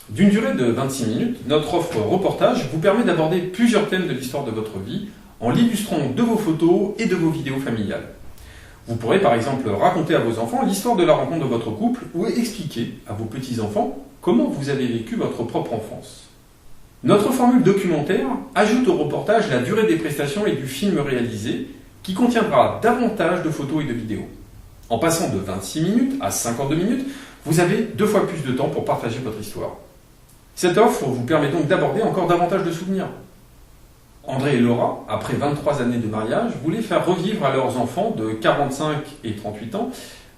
D'une durée de 26 minutes, notre offre reportage vous permet d'aborder plusieurs thèmes de l'histoire de votre vie en l'illustrant de vos photos et de vos vidéos familiales. Vous pourrez par exemple raconter à vos enfants l'histoire de la rencontre de votre couple ou expliquer à vos petits-enfants comment vous avez vécu votre propre enfance. Notre formule documentaire ajoute au reportage la durée des prestations et du film réalisé qui contiendra davantage de photos et de vidéos. En passant de 26 minutes à 52 minutes, vous avez 2 fois plus de temps pour partager votre histoire. Cette offre vous permet donc d'aborder encore davantage de souvenirs. André et Laura, après 23 années de mariage, voulaient faire revivre à leurs enfants de 45 et 38 ans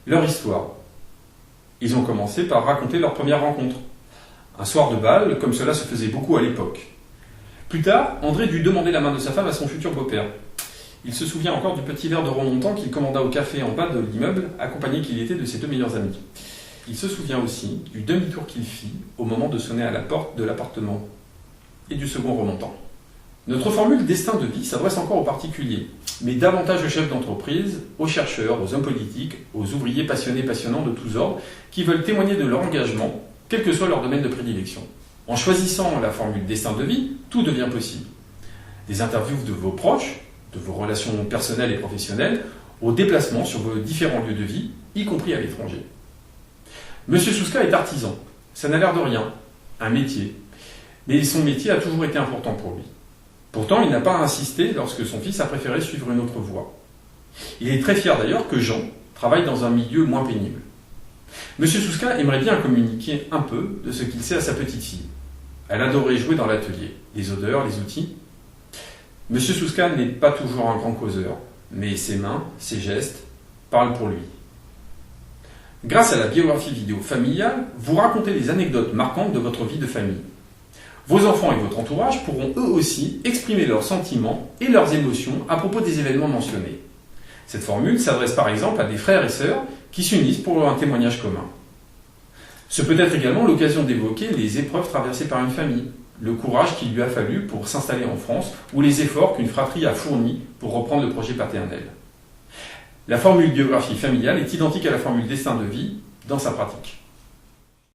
leur histoire. Ils ont commencé par raconter leur première rencontre. Un soir de bal, comme cela se faisait beaucoup à l'époque. Plus tard, André dut demander la main de sa femme à son futur beau-père. Il se souvient encore du petit verre de remontant qu'il commanda au café en bas de l'immeuble, accompagné qu'il était de ses 2 meilleurs amis. Il se souvient aussi du demi-tour qu'il fit au moment de sonner à la porte de l'appartement et du second remontant. Notre formule destin de vie s'adresse encore aux particuliers, mais davantage aux chefs d'entreprise, aux chercheurs, aux hommes politiques, aux ouvriers passionnés passionnants de tous ordres qui veulent témoigner de leur engagement, quel que soit leur domaine de prédilection. En choisissant la formule destin de vie, tout devient possible. Des interviews de vos proches, de vos relations personnelles et professionnelles, aux déplacements sur vos différents lieux de vie, y compris à l'étranger. Monsieur Souska est artisan. Ça n'a l'air de rien, un métier. Mais son métier a toujours été important pour lui. Pourtant, il n'a pas insisté lorsque son fils a préféré suivre une autre voie. Il est très fier d'ailleurs que Jean travaille dans un milieu moins pénible. Monsieur Souska aimerait bien communiquer un peu de ce qu'il sait à sa petite fille. Elle adorait jouer dans l'atelier, les odeurs, les outils. Monsieur Souska n'est pas toujours un grand causeur, mais ses mains, ses gestes parlent pour lui. Grâce à la biographie vidéo familiale, vous racontez les anecdotes marquantes de votre vie de famille. Vos enfants et votre entourage pourront eux aussi exprimer leurs sentiments et leurs émotions à propos des événements mentionnés. Cette formule s'adresse par exemple à des frères et sœurs qui s'unissent pour un témoignage commun. Ce peut être également l'occasion d'évoquer les épreuves traversées par une famille, le courage qu'il lui a fallu pour s'installer en France ou les efforts qu'une fratrie a fournis pour reprendre le projet paternel. La formule biographie familiale est identique à la formule destin de vie dans sa pratique.